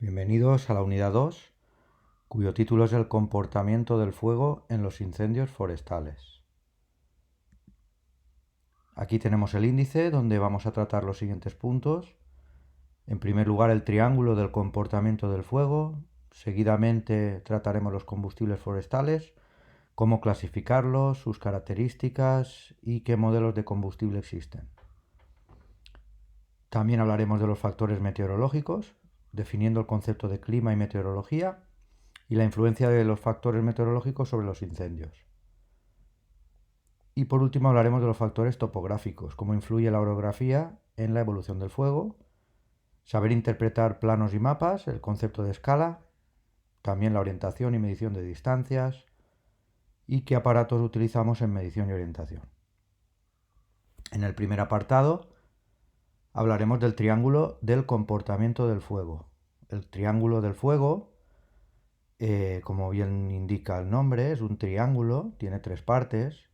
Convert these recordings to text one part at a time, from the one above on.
Bienvenidos a la unidad 2, cuyo título es el comportamiento del fuego en los incendios forestales. Aquí tenemos el índice donde vamos a tratar los siguientes puntos. En primer lugar, el triángulo del comportamiento del fuego. Seguidamente trataremos los combustibles forestales, cómo clasificarlos, sus características y qué modelos de combustible existen. También hablaremos de los factores meteorológicos, definiendo el concepto de clima y meteorología, y la influencia de los factores meteorológicos sobre los incendios. Y por último hablaremos de los factores topográficos, cómo influye la orografía en la evolución del fuego, saber interpretar planos y mapas, el concepto de escala, también la orientación y medición de distancias y qué aparatos utilizamos en medición y orientación. En el primer apartado hablaremos del triángulo del comportamiento del fuego. El triángulo del fuego, como bien indica el nombre, es un triángulo, tiene tres partes,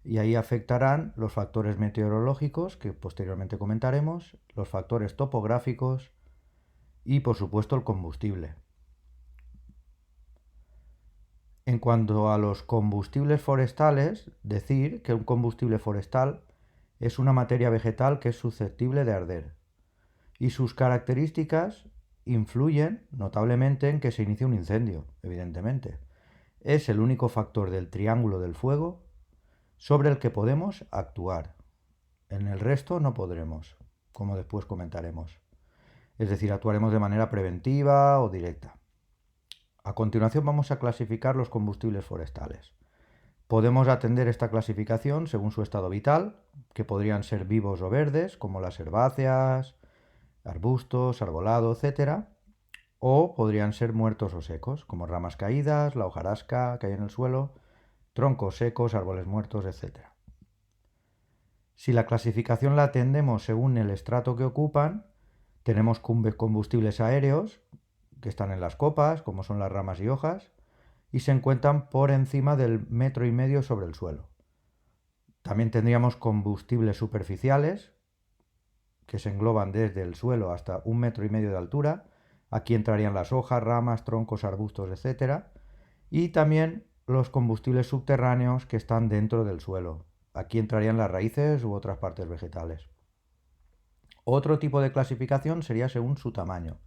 y ahí afectarán los factores meteorológicos, que posteriormente comentaremos, los factores topográficos y, por supuesto, el combustible. En cuanto a los combustibles forestales, decir que un combustible forestal es una materia vegetal que es susceptible de arder, y sus características influyen notablemente en que se inicie un incendio, evidentemente. Es el único factor del triángulo del fuego sobre el que podemos actuar. En el resto no podremos, como después comentaremos. Es decir, actuaremos de manera preventiva o directa. A continuación vamos a clasificar los combustibles forestales. Podemos atender esta clasificación según su estado vital, que podrían ser vivos o verdes, como las herbáceas, arbustos, arbolado, etc. O podrían ser muertos o secos, como ramas caídas, la hojarasca que hay en el suelo, troncos secos, árboles muertos, etc. Si la clasificación la atendemos según el estrato que ocupan, tenemos combustibles aéreos, que están en las copas, como son las ramas y hojas, y se encuentran por encima del 1,5 metros sobre el suelo. También tendríamos combustibles superficiales, que se engloban desde el suelo hasta 1,5 metros de altura. Aquí entrarían las hojas, ramas, troncos, arbustos, etc. Y también los combustibles subterráneos que están dentro del suelo. Aquí entrarían las raíces u otras partes vegetales. Otro tipo de clasificación sería según su tamaño,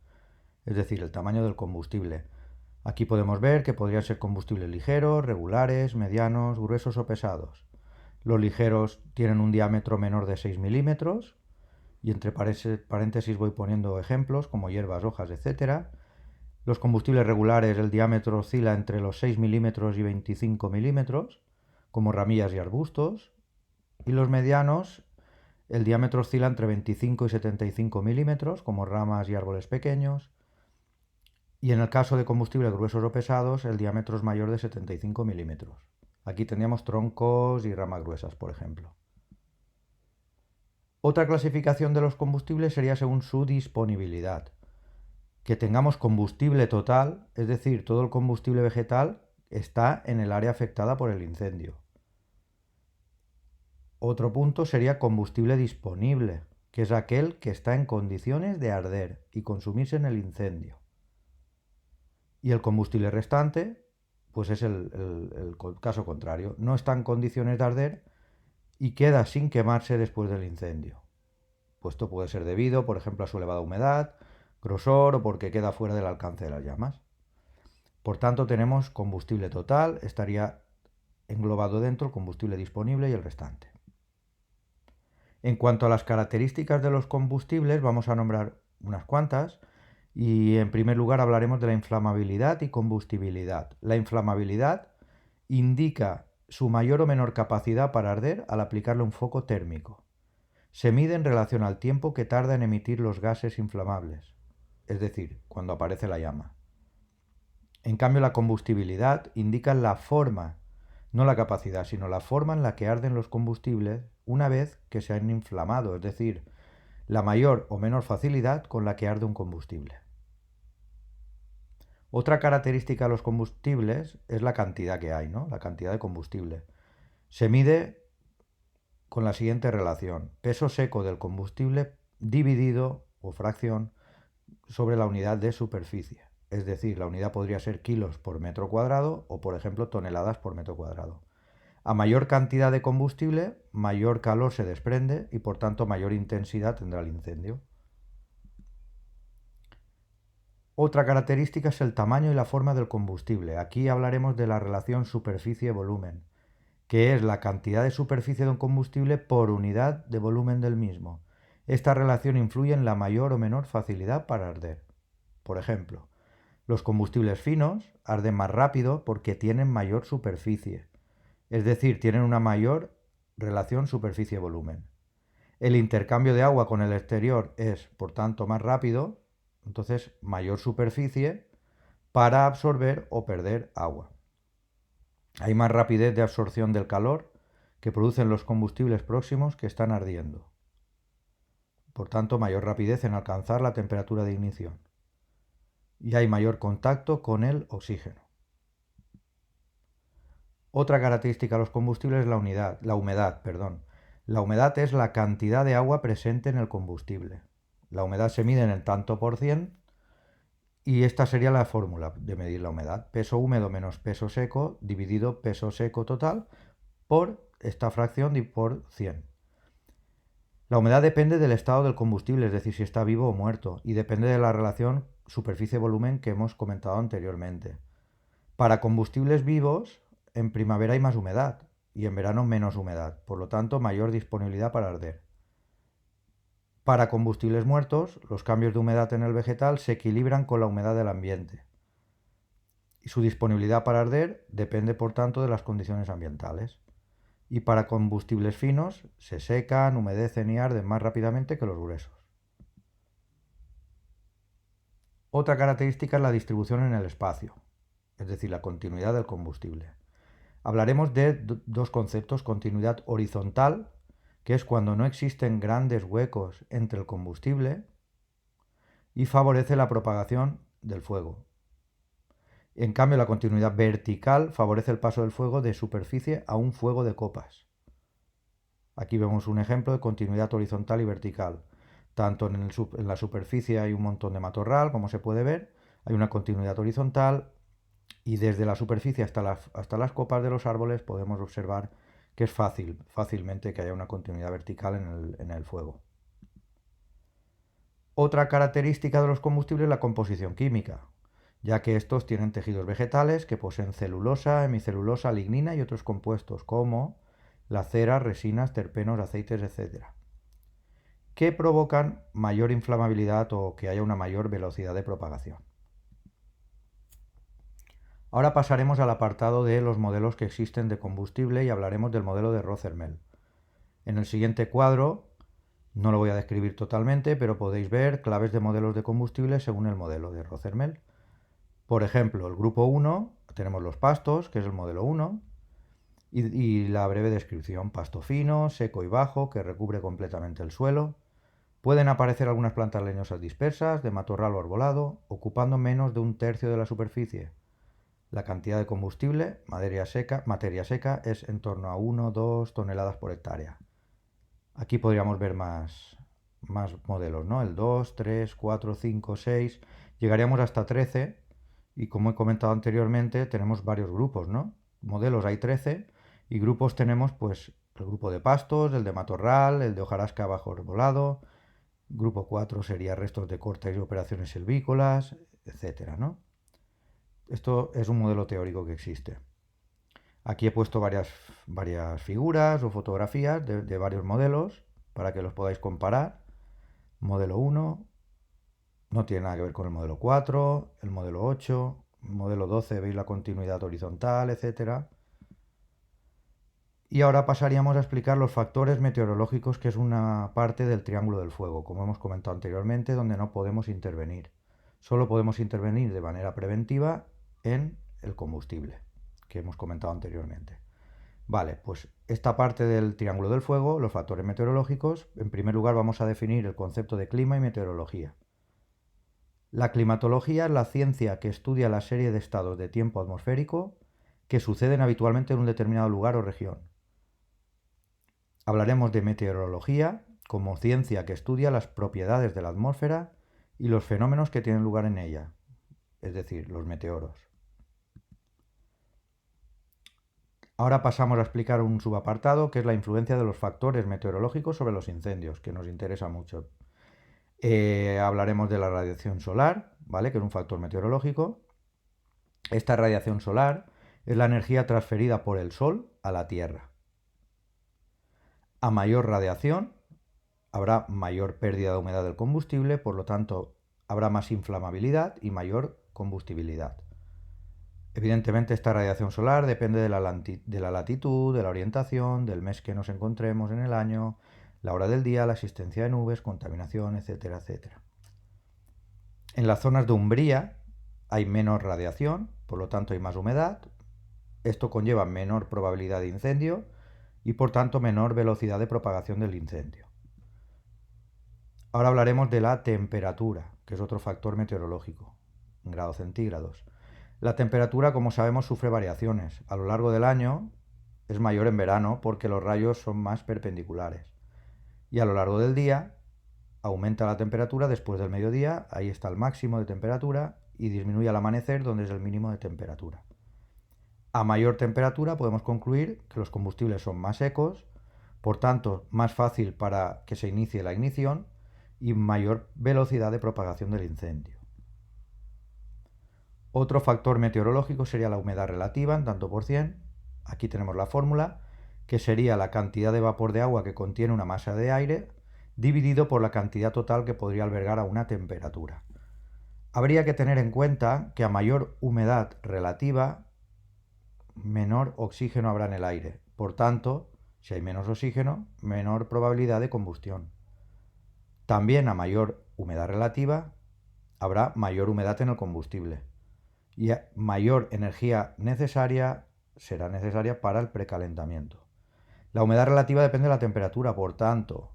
es decir, el tamaño del combustible. Aquí podemos ver que podrían ser combustibles ligeros, regulares, medianos, gruesos o pesados. Los ligeros tienen un diámetro menor de 6 milímetros, y entre paréntesis voy poniendo ejemplos como hierbas, hojas, etc. Los combustibles regulares, el diámetro oscila entre los 6 milímetros y 25 milímetros, como ramillas y arbustos. Y los medianos, el diámetro oscila entre 25 y 75 milímetros, como ramas y árboles pequeños. Y en el caso de combustibles gruesos o pesados, el diámetro es mayor de 75 milímetros. Aquí tendríamos troncos y ramas gruesas, por ejemplo. Otra clasificación de los combustibles sería según su disponibilidad. Que tengamos combustible total, es decir, todo el combustible vegetal está en el área afectada por el incendio. Otro punto sería combustible disponible, que es aquel que está en condiciones de arder y consumirse en el incendio. Y el combustible restante, pues es el caso contrario, no está en condiciones de arder y queda sin quemarse después del incendio. Pues esto puede ser debido, por ejemplo, a su elevada humedad, grosor o porque queda fuera del alcance de las llamas. Por tanto, tenemos combustible total, estaría englobado dentro el combustible disponible y el restante. En cuanto a las características de los combustibles, vamos a nombrar unas cuantas y en primer lugar hablaremos de la inflamabilidad y combustibilidad. La inflamabilidad indica su mayor o menor capacidad para arder al aplicarle un foco térmico. Se mide en relación al tiempo que tarda en emitir los gases inflamables, es decir, cuando aparece la llama. En cambio, la combustibilidad indica la forma, no la capacidad, sino la forma en la que arden los combustibles una vez que se han inflamado, es decir, la mayor o menor facilidad con la que arde un combustible. Otra característica de los combustibles es la cantidad que hay, ¿no? La cantidad de combustible. Se mide con la siguiente relación: peso seco del combustible dividido, o fracción, sobre la unidad de superficie. Es decir, la unidad podría ser kilos por metro cuadrado o, por ejemplo, toneladas por metro cuadrado. A mayor cantidad de combustible, mayor calor se desprende y, por tanto, mayor intensidad tendrá el incendio. Otra característica es el tamaño y la forma del combustible. Aquí hablaremos de la relación superficie-volumen, que es la cantidad de superficie de un combustible por unidad de volumen del mismo. Esta relación influye en la mayor o menor facilidad para arder. Por ejemplo, los combustibles finos arden más rápido porque tienen mayor superficie, es decir, tienen una mayor relación superficie-volumen. El intercambio de agua con el exterior es, por tanto, más rápido, entonces mayor superficie para absorber o perder agua. Hay más rapidez de absorción del calor que producen los combustibles próximos que están ardiendo. Por tanto, mayor rapidez en alcanzar la temperatura de ignición. Y hay mayor contacto con el oxígeno. Otra característica de los combustibles es la humedad. La humedad es la cantidad de agua presente en el combustible. La humedad se mide en el tanto por cien y esta sería la fórmula de medir la humedad. Peso húmedo menos peso seco dividido peso seco total por esta fracción por 100. La humedad depende del estado del combustible, es decir, si está vivo o muerto, y depende de la relación superficie-volumen que hemos comentado anteriormente. Para combustibles vivos, en primavera hay más humedad y en verano menos humedad, por lo tanto mayor disponibilidad para arder. Para combustibles muertos, los cambios de humedad en el vegetal se equilibran con la humedad del ambiente y su disponibilidad para arder depende, por tanto, de las condiciones ambientales. Y para combustibles finos se secan, humedecen y arden más rápidamente que los gruesos. Otra característica es la distribución en el espacio, es decir, la continuidad del combustible. Hablaremos de dos conceptos: continuidad horizontal, que es cuando no existen grandes huecos entre el combustible y favorece la propagación del fuego. En cambio, la continuidad vertical favorece el paso del fuego de superficie a un fuego de copas. Aquí vemos un ejemplo de continuidad horizontal y vertical. Tanto en la superficie hay un montón de matorral, como se puede ver, hay una continuidad horizontal, y desde la superficie hasta las copas de los árboles podemos observar que es fácilmente que haya una continuidad vertical en el fuego. Otra característica de los combustibles es la composición química, ya que estos tienen tejidos vegetales que poseen celulosa, hemicelulosa, lignina y otros compuestos como la cera, resinas, terpenos, aceites, etc., que provocan mayor inflamabilidad o que haya una mayor velocidad de propagación. Ahora pasaremos al apartado de los modelos que existen de combustible y hablaremos del modelo de Rothermel. En el siguiente cuadro, no lo voy a describir totalmente, pero podéis ver claves de modelos de combustible según el modelo de Rothermel. Por ejemplo, el grupo 1, tenemos los pastos, que es el modelo 1, y la breve descripción: pasto fino, seco y bajo, que recubre completamente el suelo. Pueden aparecer algunas plantas leñosas dispersas, de matorral o arbolado, ocupando menos de un tercio de la superficie. La cantidad de combustible, materia seca, es en torno a 1-2 toneladas por hectárea. Aquí podríamos ver más modelos, ¿no? El 2, 3, 4, 5, 6, llegaríamos hasta 13, y como he comentado anteriormente, tenemos varios grupos, ¿no? Modelos hay 13 y grupos tenemos pues el grupo de pastos, el de matorral, el de hojarasca bajo arbolado, grupo 4 sería restos de cortes y operaciones silvícolas, etcétera, ¿no? Esto es un modelo teórico que existe. Aquí he puesto varias figuras o fotografías de varios modelos para que los podáis comparar. Modelo 1 no tiene nada que ver con el modelo 4, el modelo 8, el modelo 12 veis la continuidad horizontal, etc. Y ahora pasaríamos a explicar los factores meteorológicos, que es una parte del triángulo del fuego, como hemos comentado anteriormente, donde no podemos intervenir. Solo podemos intervenir de manera preventiva en el combustible, que hemos comentado anteriormente. Vale, pues esta parte del triángulo del fuego, los factores meteorológicos, en primer lugar vamos a definir el concepto de clima y meteorología. La climatología es la ciencia que estudia la serie de estados de tiempo atmosférico que suceden habitualmente en un determinado lugar o región. Hablaremos de meteorología como ciencia que estudia las propiedades de la atmósfera y los fenómenos que tienen lugar en ella, es decir, los meteoros. Ahora pasamos a explicar un subapartado que es la influencia de los factores meteorológicos sobre los incendios, que nos interesa mucho. Hablaremos de la radiación solar, ¿vale? Que es un factor meteorológico. Esta radiación solar es la energía transferida por el Sol a la Tierra. A mayor radiación habrá mayor pérdida de humedad del combustible, por lo tanto habrá más inflamabilidad y mayor combustibilidad. Evidentemente esta radiación solar depende de la latitud, de la orientación, del mes que nos encontremos en el año, la hora del día, la existencia de nubes, contaminación, etcétera, etcétera. En las zonas de umbría hay menos radiación, por lo tanto hay más humedad. Esto conlleva menor probabilidad de incendio y por tanto menor velocidad de propagación del incendio. Ahora hablaremos de la temperatura, que es otro factor meteorológico, en grados centígrados. La temperatura, como sabemos, sufre variaciones. A lo largo del año es mayor en verano porque los rayos son más perpendiculares. Y a lo largo del día aumenta la temperatura después del mediodía, ahí está el máximo de temperatura, y disminuye al amanecer, donde es el mínimo de temperatura. A mayor temperatura podemos concluir que los combustibles son más secos, por tanto más fácil para que se inicie la ignición y mayor velocidad de propagación del incendio. Otro factor meteorológico sería la humedad relativa en tanto por cien. Aquí tenemos la fórmula, que sería la cantidad de vapor de agua que contiene una masa de aire dividido por la cantidad total que podría albergar a una temperatura. Habría que tener en cuenta que a mayor humedad relativa, menor oxígeno habrá en el aire. Por tanto, si hay menos oxígeno, menor probabilidad de combustión. También a mayor humedad relativa, habrá mayor humedad en el combustible. Y mayor energía necesaria será necesaria para el precalentamiento. La humedad relativa depende de la temperatura, por tanto,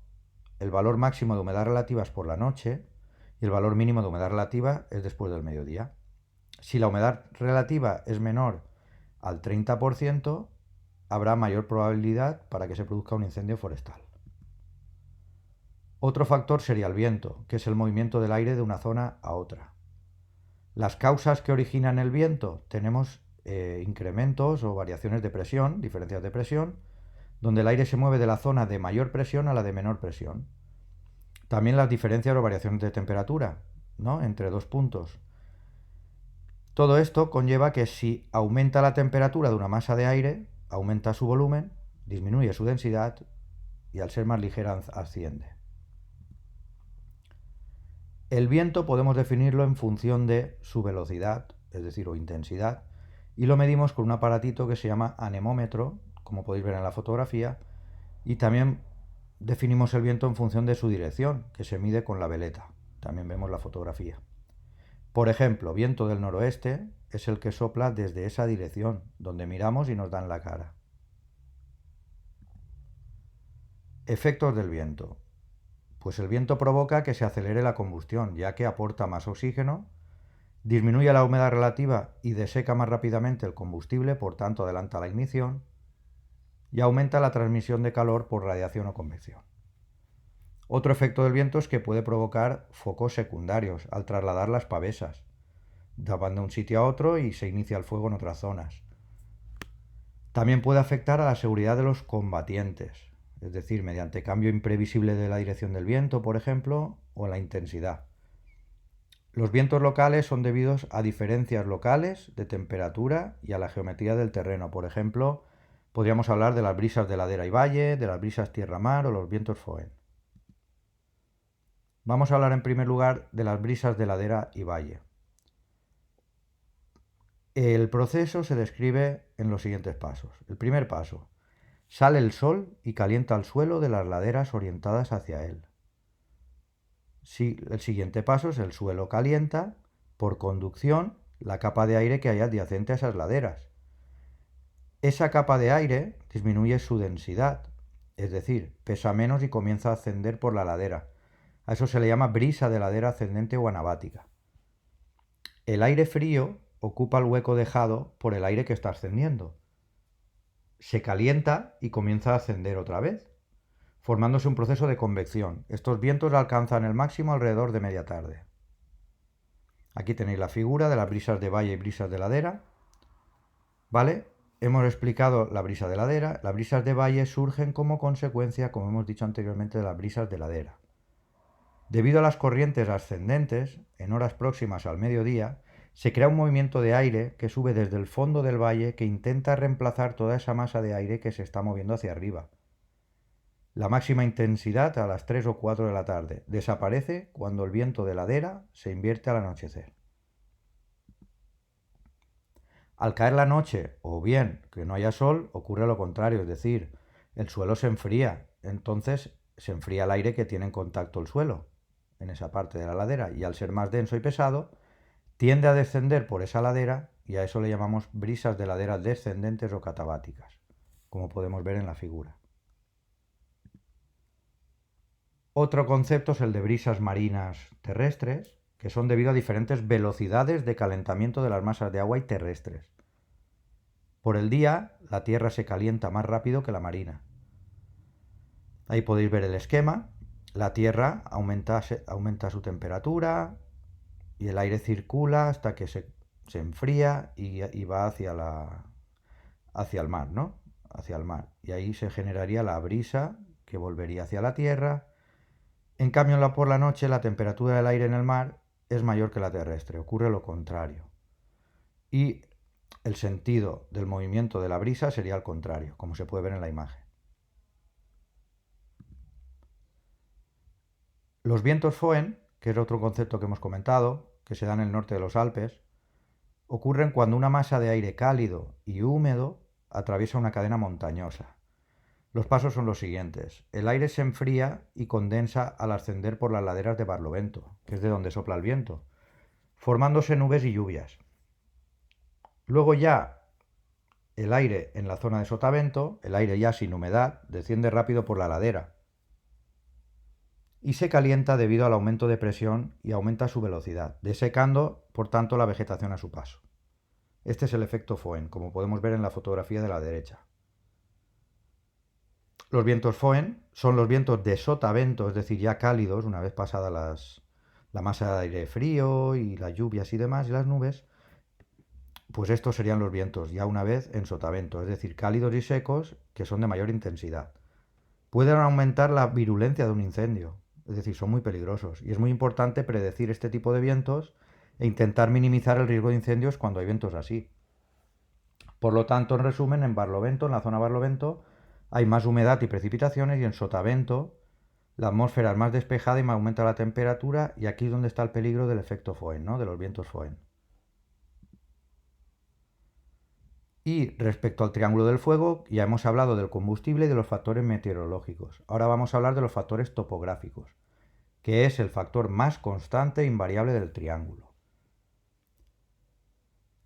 el valor máximo de humedad relativa es por la noche y el valor mínimo de humedad relativa es después del mediodía. Si la humedad relativa es menor al 30%, habrá mayor probabilidad para que se produzca un incendio forestal. Otro factor sería el viento, que es el movimiento del aire de una zona a otra. Las causas que originan el viento, tenemos incrementos o variaciones de presión, diferencias de presión, donde el aire se mueve de la zona de mayor presión a la de menor presión. También las diferencias o variaciones de temperatura, ¿no? Entre dos puntos. Todo esto conlleva que si aumenta la temperatura de una masa de aire, aumenta su volumen, disminuye su densidad y al ser más ligera asciende. El viento podemos definirlo en función de su velocidad, es decir, o intensidad, y lo medimos con un aparatito que se llama anemómetro, como podéis ver en la fotografía, y también definimos el viento en función de su dirección, que se mide con la veleta. También vemos la fotografía. Por ejemplo, viento del noroeste es el que sopla desde esa dirección, donde miramos y nos dan la cara. Efectos del viento. Pues el viento provoca que se acelere la combustión, ya que aporta más oxígeno, disminuye la humedad relativa y deseca más rápidamente el combustible, por tanto adelanta la ignición, y aumenta la transmisión de calor por radiación o convección. Otro efecto del viento es que puede provocar focos secundarios al trasladar las pavesas. Van de un sitio a otro y se inicia el fuego en otras zonas. También puede afectar a la seguridad de los combatientes, es decir, mediante cambio imprevisible de la dirección del viento, por ejemplo, o la intensidad. Los vientos locales son debidos a diferencias locales de temperatura y a la geometría del terreno. Por ejemplo, podríamos hablar de las brisas de ladera y valle, de las brisas tierra-mar o los vientos foehn. Vamos a hablar en primer lugar de las brisas de ladera y valle. El proceso se describe en los siguientes pasos. El primer paso: sale el sol y calienta el suelo de las laderas orientadas hacia él. El siguiente paso es el suelo calienta, por conducción, la capa de aire que hay adyacente a esas laderas. Esa capa de aire disminuye su densidad, es decir, pesa menos y comienza a ascender por la ladera. A eso se le llama brisa de ladera ascendente o anabática. El aire frío ocupa el hueco dejado por el aire que está ascendiendo. Se calienta y comienza a ascender otra vez, formándose un proceso de convección. Estos vientos alcanzan el máximo alrededor de media tarde. Aquí tenéis la figura de las brisas de valle y brisas de ladera, ¿vale? Hemos explicado la brisa de ladera. Las brisas de valle surgen como consecuencia, como hemos dicho anteriormente, de las brisas de ladera. Debido a las corrientes ascendentes, en horas próximas al mediodía, se crea un movimiento de aire que sube desde el fondo del valle que intenta reemplazar toda esa masa de aire que se está moviendo hacia arriba. La máxima intensidad a las 3 o 4 de la tarde. Desaparece cuando el viento de ladera se invierte al anochecer. Al caer la noche, o bien que no haya sol, ocurre lo contrario, es decir, el suelo se enfría, entonces se enfría el aire que tiene en contacto el suelo, en esa parte de la ladera, y al ser más denso y pesado, tiende a descender por esa ladera, y a eso le llamamos brisas de ladera descendentes o catabáticas, como podemos ver en la figura. Otro concepto es el de brisas marinas terrestres, que son debido a diferentes velocidades de calentamiento de las masas de agua y terrestres. Por el día, la Tierra se calienta más rápido que la marina. Ahí podéis ver el esquema. La Tierra aumenta su temperatura y el aire circula hasta que se enfría y va hacia el mar, ¿no? Hacia el mar. Y ahí se generaría la brisa que volvería hacia la Tierra. En cambio, por la noche la temperatura del aire en el mar es mayor que la terrestre. Ocurre lo contrario. Y el sentido del movimiento de la brisa sería al contrario, como se puede ver en la imagen. Los vientos Foehn, que es otro concepto que hemos comentado, que se da en el norte de los Alpes, ocurren cuando una masa de aire cálido y húmedo atraviesa una cadena montañosa. Los pasos son los siguientes. El aire se enfría y condensa al ascender por las laderas de Barlovento, que es de donde sopla el viento, formándose nubes y lluvias. Luego ya el aire en la zona de sotavento, el aire ya sin humedad, desciende rápido por la ladera y se calienta debido al aumento de presión y aumenta su velocidad, desecando, por tanto, la vegetación a su paso. Este es el efecto Foehn, como podemos ver en la fotografía de la derecha. Los vientos Foehn son los vientos de sotavento, es decir, ya cálidos, una vez pasada la masa de aire frío y las lluvias y demás, y las nubes, pues estos serían los vientos ya una vez en sotavento, es decir, cálidos y secos, que son de mayor intensidad. Pueden aumentar la virulencia de un incendio, es decir, son muy peligrosos, y es muy importante predecir este tipo de vientos e intentar minimizar el riesgo de incendios cuando hay vientos así. Por lo tanto, en resumen, en Barlovento, en la zona Barlovento, hay más humedad y precipitaciones, y en sotavento la atmósfera es más despejada y me aumenta la temperatura, y aquí es donde está el peligro del efecto Foehn, ¿no? De los vientos Foehn. Y respecto al triángulo del fuego, ya hemos hablado del combustible y de los factores meteorológicos. Ahora vamos a hablar de los factores topográficos, que es el factor más constante e invariable del triángulo.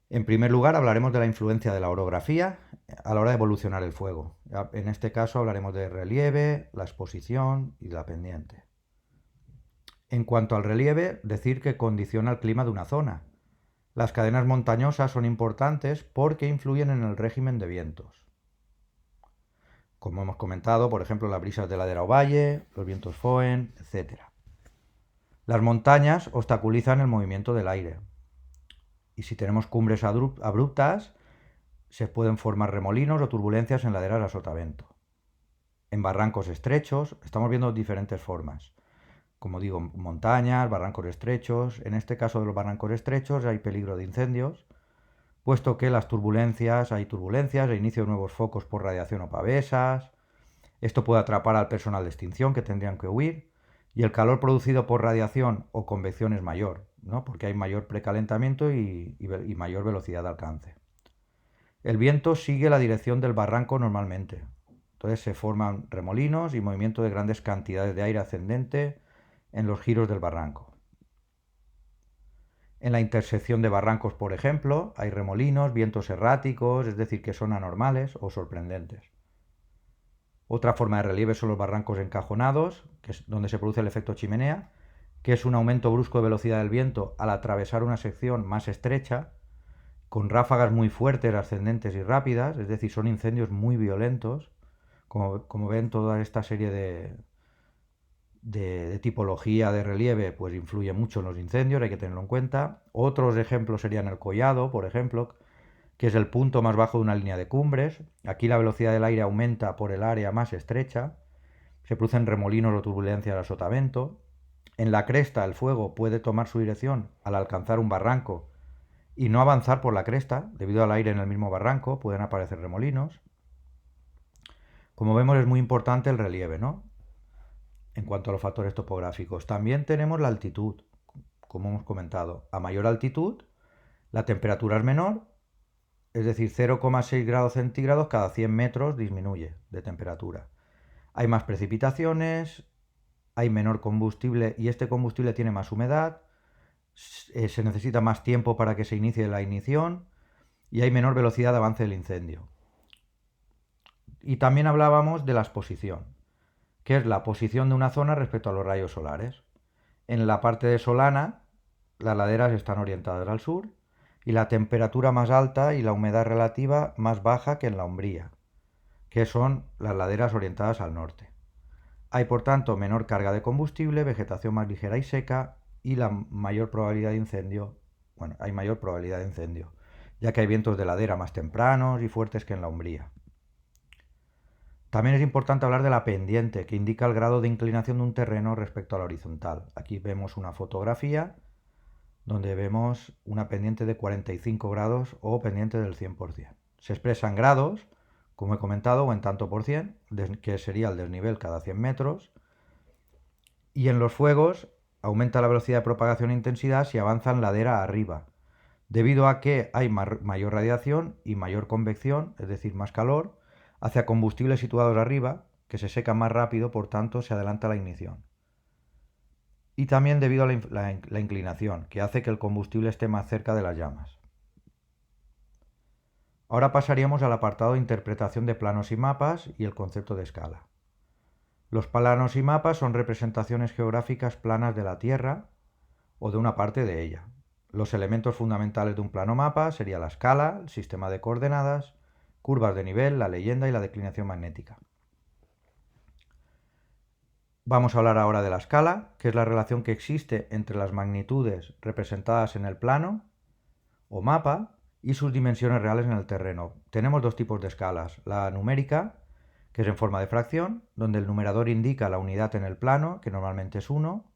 En primer lugar, hablaremos de la influencia de la orografía a la hora de evolucionar el fuego. En este caso hablaremos de relieve, la exposición y la pendiente. En cuanto al relieve, decir que condiciona el clima de una zona. Las cadenas montañosas son importantes porque influyen en el régimen de vientos. Como hemos comentado, por ejemplo, las brisas de ladera o valle, los vientos Foehn, etc. Las montañas obstaculizan el movimiento del aire. Y si tenemos cumbres abruptas, se pueden formar remolinos o turbulencias en laderas a sotavento. En barrancos estrechos, estamos viendo diferentes formas. Como digo, montañas, barrancos estrechos. En este caso de los barrancos estrechos hay peligro de incendios, puesto que hay turbulencias e inicio de nuevos focos por radiación o pavesas. Esto puede atrapar al personal de extinción, que tendrían que huir, y el calor producido por radiación o convección es mayor, ¿no? Porque hay mayor precalentamiento y mayor velocidad de alcance. El viento sigue la dirección del barranco normalmente, entonces se forman remolinos y movimiento de grandes cantidades de aire ascendente en los giros del barranco. En la intersección de barrancos, por ejemplo, hay remolinos, vientos erráticos, es decir, que son anormales o sorprendentes. Otra forma de relieve son los barrancos encajonados, que es donde se produce el efecto chimenea, que es un aumento brusco de velocidad del viento al atravesar una sección más estrecha, con ráfagas muy fuertes, ascendentes y rápidas, es decir, son incendios muy violentos, como ven toda esta serie de tipología de relieve, pues influye mucho en los incendios, hay que tenerlo en cuenta. Otros ejemplos serían el collado, por ejemplo, que es el punto más bajo de una línea de cumbres. Aquí la velocidad del aire aumenta por el área más estrecha, se producen remolinos o turbulencias a sotavento. En la cresta el fuego puede tomar su dirección al alcanzar un barranco y no avanzar por la cresta, debido al aire en el mismo barranco, pueden aparecer remolinos. Como vemos es muy importante el relieve, ¿no? En cuanto a los factores topográficos. También tenemos la altitud, como hemos comentado. A mayor altitud, la temperatura es menor, es decir, 0,6 grados centígrados cada 100 metros disminuye de temperatura. Hay más precipitaciones, hay menor combustible y este combustible tiene más humedad, se necesita más tiempo para que se inicie la ignición y hay menor velocidad de avance del incendio. Y también hablábamos de la exposición, que es la posición de una zona respecto a los rayos solares. En la parte de Solana, las laderas están orientadas al sur y la temperatura más alta y la humedad relativa más baja que en la Umbría, que son las laderas orientadas al norte. Hay por tanto menor carga de combustible, vegetación más ligera y seca y la mayor probabilidad de incendio. Bueno, hay mayor probabilidad de incendio, ya que hay vientos de ladera más tempranos y fuertes que en la Umbría. También es importante hablar de la pendiente, que indica el grado de inclinación de un terreno respecto a la horizontal. Aquí vemos una fotografía donde vemos una pendiente de 45 grados o pendiente del 100%. Se expresa en grados, como he comentado, o en tanto por cien, que sería el desnivel cada 100 metros. Y en los fuegos aumenta la velocidad de propagación e intensidad si avanzan ladera arriba, debido a que hay mayor radiación y mayor convección, es decir, más calor, hacia combustibles situados arriba, que se secan más rápido, por tanto se adelanta la ignición. Y también debido a la inclinación, que hace que el combustible esté más cerca de las llamas. Ahora pasaríamos al apartado de interpretación de planos y mapas y el concepto de escala. Los planos y mapas son representaciones geográficas planas de la Tierra o de una parte de ella. Los elementos fundamentales de un plano mapa serían la escala, el sistema de coordenadas, curvas de nivel, la leyenda y la declinación magnética. Vamos a hablar ahora de la escala, que es la relación que existe entre las magnitudes representadas en el plano o mapa y sus dimensiones reales en el terreno. Tenemos dos tipos de escalas, la numérica, que es en forma de fracción, donde el numerador indica la unidad en el plano, que normalmente es 1,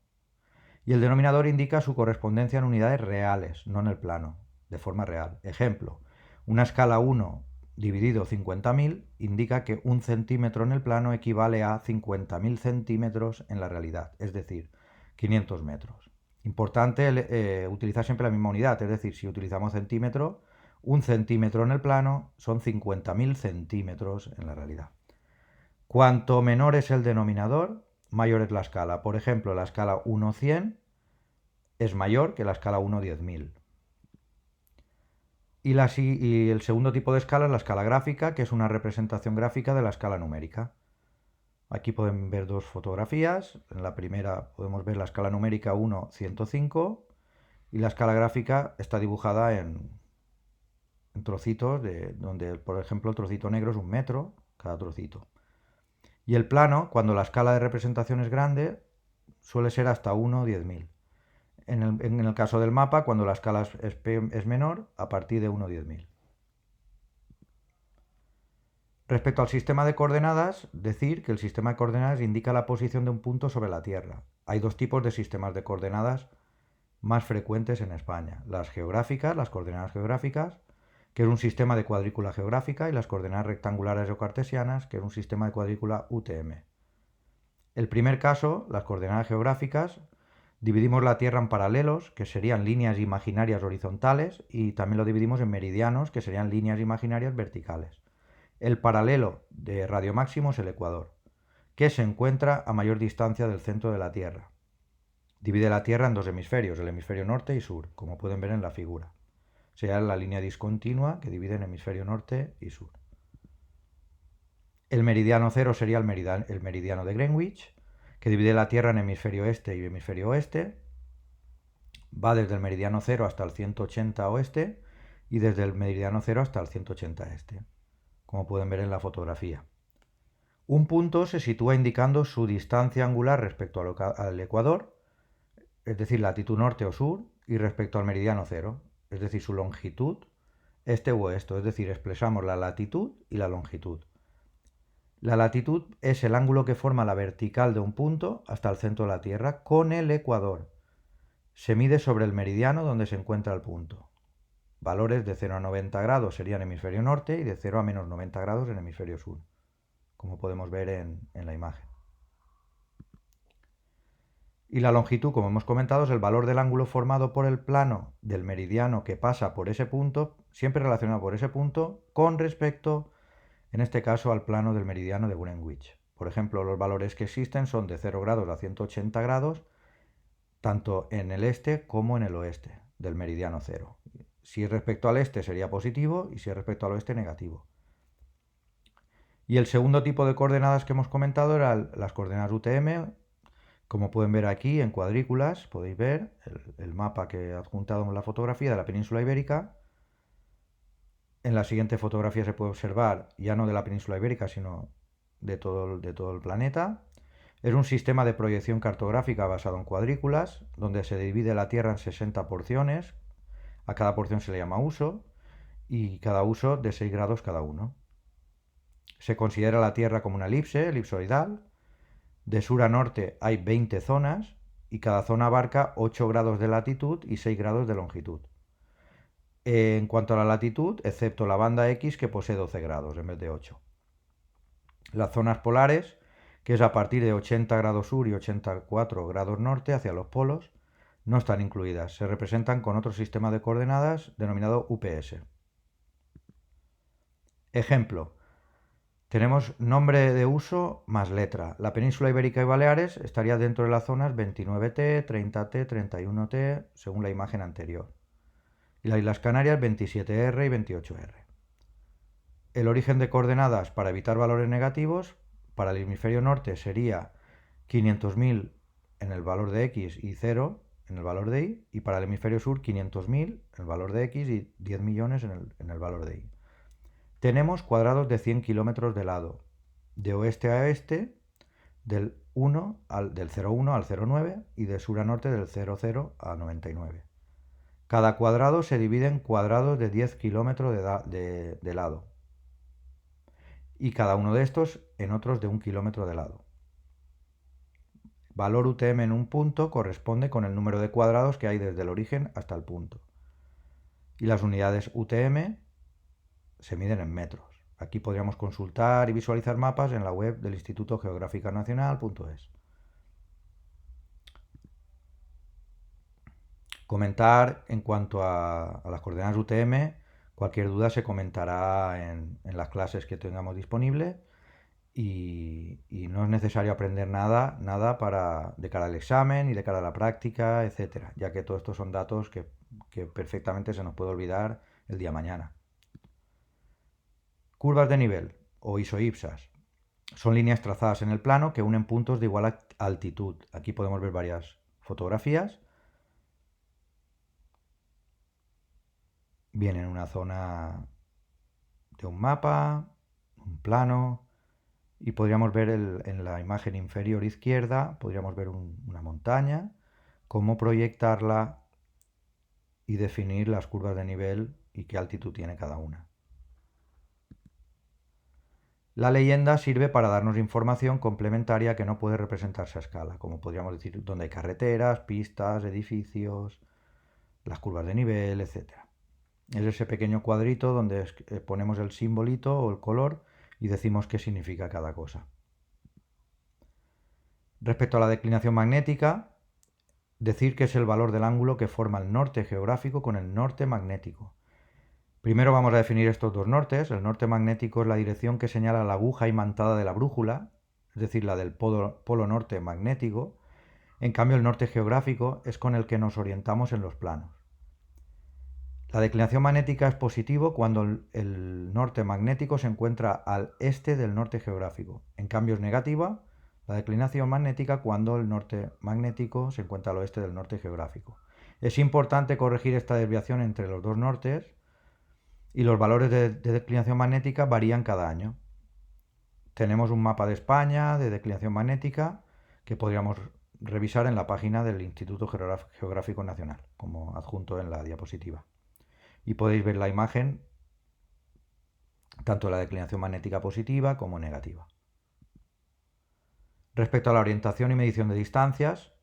y el denominador indica su correspondencia en unidades reales, no en el plano, de forma real. Ejemplo, una escala 1 dividido 50.000 indica que un centímetro en el plano equivale a 50.000 centímetros en la realidad, es decir, 500 metros. Importante utilizar siempre la misma unidad, es decir, si utilizamos centímetro, un centímetro en el plano son 50.000 centímetros en la realidad. Cuanto menor es el denominador, mayor es la escala. Por ejemplo, la escala 1:100 es mayor que la escala 1:10.000. Y el segundo tipo de escala es la escala gráfica, que es una representación gráfica de la escala numérica. Aquí pueden ver dos fotografías. En la primera podemos ver la escala numérica 1:105 y la escala gráfica está dibujada en trocitos, donde por ejemplo el trocito negro es 1 metro cada trocito. Y el plano, cuando la escala de representación es grande, suele ser hasta 1:10.000. En el caso del mapa, cuando la escala es menor, a partir de 1:10.000. Respecto al sistema de coordenadas, decir que el sistema de coordenadas indica la posición de un punto sobre la Tierra. Hay dos tipos de sistemas de coordenadas más frecuentes en España. Las geográficas, las coordenadas geográficas, que es un sistema de cuadrícula geográfica, y las coordenadas rectangulares o cartesianas, que es un sistema de cuadrícula UTM. El primer caso, las coordenadas geográficas, dividimos la Tierra en paralelos, que serían líneas imaginarias horizontales, y también lo dividimos en meridianos, que serían líneas imaginarias verticales. El paralelo de radio máximo es el ecuador, que se encuentra a mayor distancia del centro de la Tierra. Divide la Tierra en dos hemisferios, el hemisferio norte y sur, como pueden ver en la figura. Sería la línea discontinua que divide en hemisferio norte y sur. El meridiano cero sería el meridiano de Greenwich, que divide la Tierra en hemisferio este y hemisferio oeste. Va desde el meridiano 0 hasta el 180 oeste y desde el meridiano 0 hasta el 180 este, como pueden ver en la fotografía. Un punto se sitúa indicando su distancia angular respecto al ecuador, es decir, latitud norte o sur, y respecto al meridiano cero, es decir, su longitud este o oeste, es decir, expresamos la latitud y la longitud. La latitud es el ángulo que forma la vertical de un punto hasta el centro de la Tierra con el ecuador. Se mide sobre el meridiano donde se encuentra el punto. Valores de 0 a 90 grados serían hemisferio norte y de 0 a menos 90 grados en hemisferio sur, como podemos ver en la imagen. Y la longitud, como hemos comentado, es el valor del ángulo formado por el plano del meridiano que pasa por ese punto, siempre relacionado por ese punto, con respecto, en este caso, al plano del meridiano de Greenwich. Por ejemplo, los valores que existen son de 0 grados a 180 grados, tanto en el este como en el oeste del meridiano cero. Si es respecto al este sería positivo y si es respecto al oeste negativo. Y el segundo tipo de coordenadas que hemos comentado eran las coordenadas UTM. Como pueden ver aquí en cuadrículas, podéis ver el mapa que he adjuntado en la fotografía de la península ibérica. En la siguiente fotografía se puede observar ya no de la península ibérica, sino de todo el planeta. Es un sistema de proyección cartográfica basado en cuadrículas, donde se divide la Tierra en 60 porciones. A cada porción se le llama uso, y cada uso de 6 grados cada uno. Se considera la Tierra como una elipsoidal. De sur a norte hay 20 zonas y cada zona abarca 8 grados de latitud y 6 grados de longitud. En cuanto a la latitud, excepto la banda X que posee 12 grados en vez de 8. Las zonas polares, que es a partir de 80 grados sur y 84 grados norte hacia los polos, no están incluidas. Se representan con otro sistema de coordenadas denominado UPS. Ejemplo. Tenemos nombre de uso más letra. La península ibérica y Baleares estaría dentro de las zonas 29T, 30T, 31T, según la imagen anterior. Y las Islas Canarias 27R y 28R. El origen de coordenadas para evitar valores negativos, para el hemisferio norte sería 500.000 en el valor de X y 0 en el valor de Y, y para el hemisferio sur 500.000 en el valor de X y 10 millones en el valor de Y. Tenemos cuadrados de 100 kilómetros de lado, de oeste a este, del 0,1 al 0,9 y de sur a norte del 0,0 a 99. Cada cuadrado se divide en cuadrados de 10 kilómetros de lado y cada uno de estos en otros de 1 kilómetro de lado. Valor UTM en un punto corresponde con el número de cuadrados que hay desde el origen hasta el punto. Y las unidades UTM se miden en metros. Aquí podríamos consultar y visualizar mapas en la web del Instituto Geográfico Nacional.es. Comentar en cuanto a las coordenadas UTM, cualquier duda se comentará en las clases que tengamos disponibles y no es necesario aprender nada de cara al examen y de cara a la práctica, etcétera, ya que todos estos son datos que perfectamente se nos puede olvidar el día de mañana. Curvas de nivel o isoipsas son líneas trazadas en el plano que unen puntos de igual altitud. Aquí podemos ver varias fotografías. Viene en una zona de un mapa, un plano, y podríamos ver en la imagen inferior izquierda, podríamos ver una montaña, cómo proyectarla y definir las curvas de nivel y qué altitud tiene cada una. La leyenda sirve para darnos información complementaria que no puede representarse a escala, como podríamos decir dónde hay carreteras, pistas, edificios, las curvas de nivel, etc. Es ese pequeño cuadrito donde ponemos el simbolito o el color y decimos qué significa cada cosa. Respecto a la declinación magnética, decir que es el valor del ángulo que forma el norte geográfico con el norte magnético. Primero vamos a definir estos dos nortes. El norte magnético es la dirección que señala la aguja imantada de la brújula, es decir, la del polo norte magnético. En cambio, el norte geográfico es con el que nos orientamos en los planos. La declinación magnética es positivo cuando el norte magnético se encuentra al este del norte geográfico. En cambio, es negativa la declinación magnética cuando el norte magnético se encuentra al oeste del norte geográfico. Es importante corregir esta desviación entre los dos nortes y los valores de declinación magnética varían cada año. tenemos un mapa de España de declinación magnética que podríamos revisar en la página del Instituto Geográfico Nacional, como adjunto en la diapositiva. Y podéis ver la imagen tanto de la declinación magnética positiva como negativa. Respecto a la orientación y medición de distancias,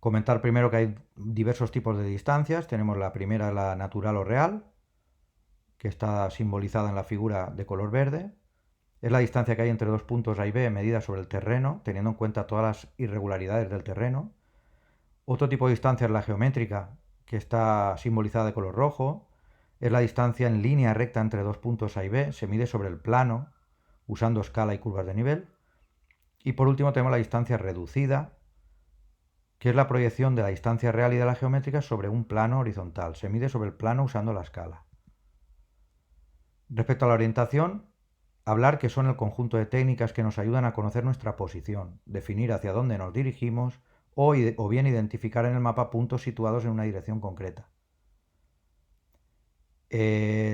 comentar primero que hay diversos tipos de distancias. Tenemos la primera, la natural o real, que está simbolizada en la figura de color verde. Es la distancia que hay entre dos puntos A y B medida sobre el terreno, teniendo en cuenta todas las irregularidades del terreno. Otro tipo de distancia es la geométrica, que está simbolizada de color rojo. Es la distancia en línea recta entre dos puntos A y B, se mide sobre el plano, usando escala y curvas de nivel. Y por último tenemos la distancia reducida, que es la proyección de la distancia real y de la geométrica sobre un plano horizontal. Se mide sobre el plano usando la escala. Respecto a la orientación, hablar que son el conjunto de técnicas que nos ayudan a conocer nuestra posición, definir hacia dónde nos dirigimos o bien identificar en el mapa puntos situados en una dirección concreta.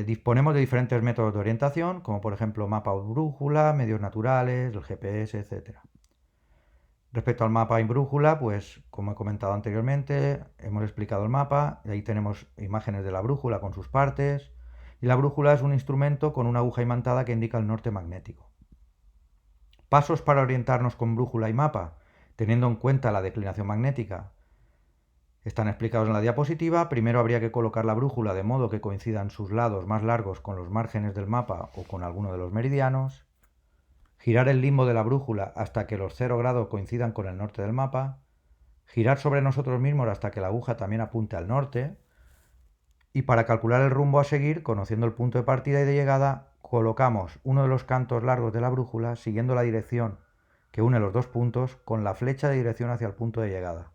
Disponemos de diferentes métodos de orientación, como por ejemplo mapa o brújula, medios naturales, el GPS, etc. Respecto al mapa y brújula, pues como he comentado anteriormente, hemos explicado el mapa, y ahí tenemos imágenes de la brújula con sus partes, y la brújula es un instrumento con una aguja imantada que indica el norte magnético. Pasos para orientarnos con brújula y mapa, teniendo en cuenta la declinación magnética, están explicados en la diapositiva. Primero habría que colocar la brújula de modo que coincidan sus lados más largos con los márgenes del mapa o con alguno de los meridianos. Girar el limbo de la brújula hasta que los 0 grados coincidan con el norte del mapa. Girar sobre nosotros mismos hasta que la aguja también apunte al norte. Y para calcular el rumbo a seguir, conociendo el punto de partida y de llegada, colocamos uno de los cantos largos de la brújula siguiendo la dirección que une los dos puntos con la flecha de dirección hacia el punto de llegada.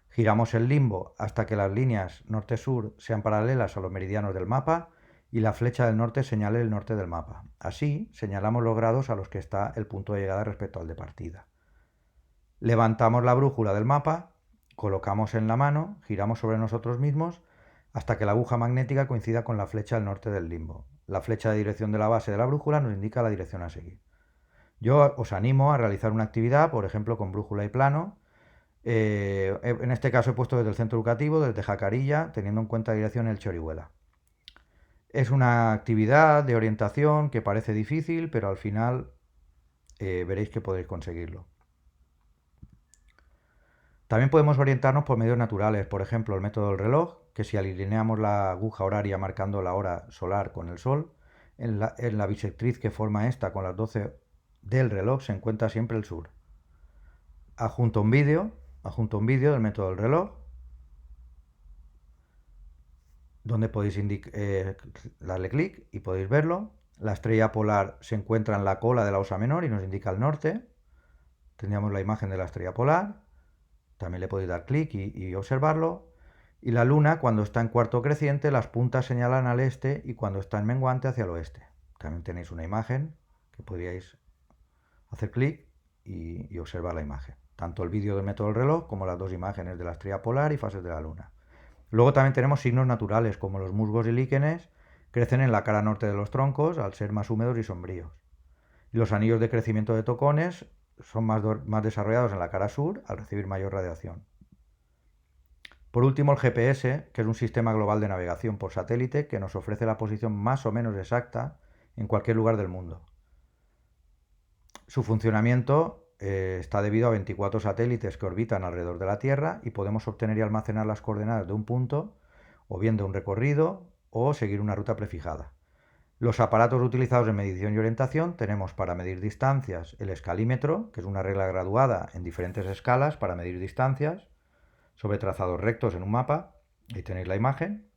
Giramos el limbo hasta que las líneas norte-sur sean paralelas a los meridianos del mapa y la flecha del norte señale el norte del mapa. Así señalamos los grados a los que está el punto de llegada respecto al de partida. Levantamos la brújula del mapa, colocamos en la mano, giramos sobre nosotros mismos hasta que la aguja magnética coincida con la flecha del norte del limbo. La flecha de dirección de la base de la brújula nos indica la dirección a seguir. Yo os animo a realizar una actividad, por ejemplo con brújula y plano. En este caso he puesto desde el centro educativo, desde Jacarilla, teniendo en cuenta la dirección Elche Orihuela. Es una actividad de orientación que parece difícil, pero al final veréis que podéis conseguirlo. También podemos orientarnos por medios naturales, por ejemplo el método del reloj, que si alineamos la aguja horaria marcando la hora solar con el sol, en la bisectriz que forma esta con las 12 del reloj se encuentra siempre el sur. Adjunto un vídeo del método del reloj, donde podéis darle clic y podéis verlo. La estrella polar se encuentra en la cola de la Osa Menor y nos indica el norte. Tendríamos la imagen de la estrella polar, también le podéis dar clic y observarlo. Y la luna, cuando está en cuarto creciente, las puntas señalan al este y cuando está en menguante hacia el oeste. También tenéis una imagen que podríais hacer clic y observar la imagen. Tanto el vídeo del método del reloj como las dos imágenes de la estrella polar y fases de la luna. Luego también tenemos signos naturales, como los musgos y líquenes, crecen en la cara norte de los troncos al ser más húmedos y sombríos. Y los anillos de crecimiento de tocones son más desarrollados en la cara sur al recibir mayor radiación. Por último, el GPS, que es un sistema global de navegación por satélite que nos ofrece la posición más o menos exacta en cualquier lugar del mundo. Su funcionamiento está debido a 24 satélites que orbitan alrededor de la Tierra y podemos obtener y almacenar las coordenadas de un punto, o bien de un recorrido, o seguir una ruta prefijada. Los aparatos utilizados en medición y orientación tenemos para medir distancias el escalímetro, que es una regla graduada en diferentes escalas para medir distancias sobre trazados rectos en un mapa. Ahí tenéis la imagen.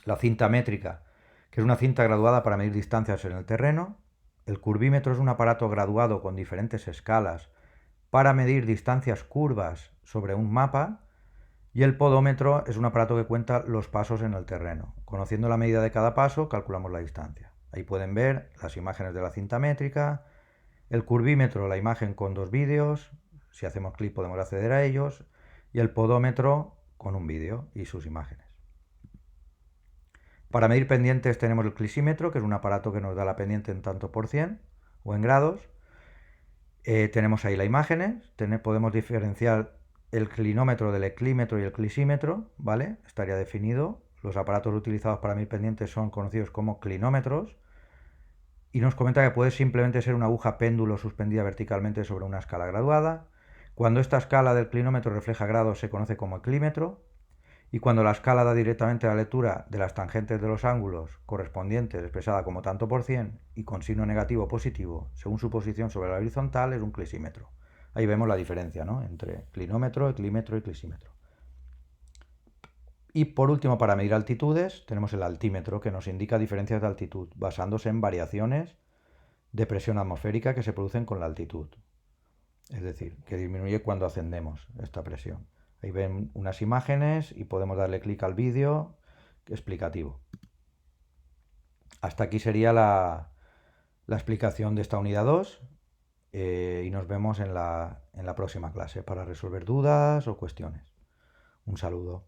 La cinta métrica, que es una cinta graduada para medir distancias en el terreno. El curvímetro es un aparato graduado con diferentes escalas para medir distancias curvas sobre un mapa. Y el podómetro es un aparato que cuenta los pasos en el terreno. Conociendo la medida de cada paso, calculamos la distancia. Ahí pueden ver las imágenes de la cinta métrica, el curvímetro, la imagen con dos vídeos, si hacemos clic podemos acceder a ellos, y el podómetro con un vídeo y sus imágenes. Para medir pendientes tenemos el clisímetro, que es un aparato que nos da la pendiente en tanto por cien, o en grados. Tenemos ahí las imágenes, podemos diferenciar el clinómetro del eclímetro y el clisímetro, ¿vale? Estaría definido. Los aparatos utilizados para medir pendientes son conocidos como clinómetros. Y nos comenta que puede simplemente ser una aguja péndulo suspendida verticalmente sobre una escala graduada. Cuando esta escala del clinómetro refleja grados se conoce como eclímetro. Y cuando la escala da directamente la lectura de las tangentes de los ángulos correspondientes expresada como tanto por cien y con signo negativo o positivo según su posición sobre la horizontal es un clisímetro. Ahí vemos la diferencia, ¿no?, entre clinómetro, eclímetro y clisímetro. Y por último, para medir altitudes, tenemos el altímetro, que nos indica diferencias de altitud, basándose en variaciones de presión atmosférica que se producen con la altitud. Es decir, que disminuye cuando ascendemos esta presión. Ahí ven unas imágenes y podemos darle clic al vídeo explicativo. Hasta aquí sería la explicación de esta unidad 2 y nos vemos en la próxima clase para resolver dudas o cuestiones. Un saludo.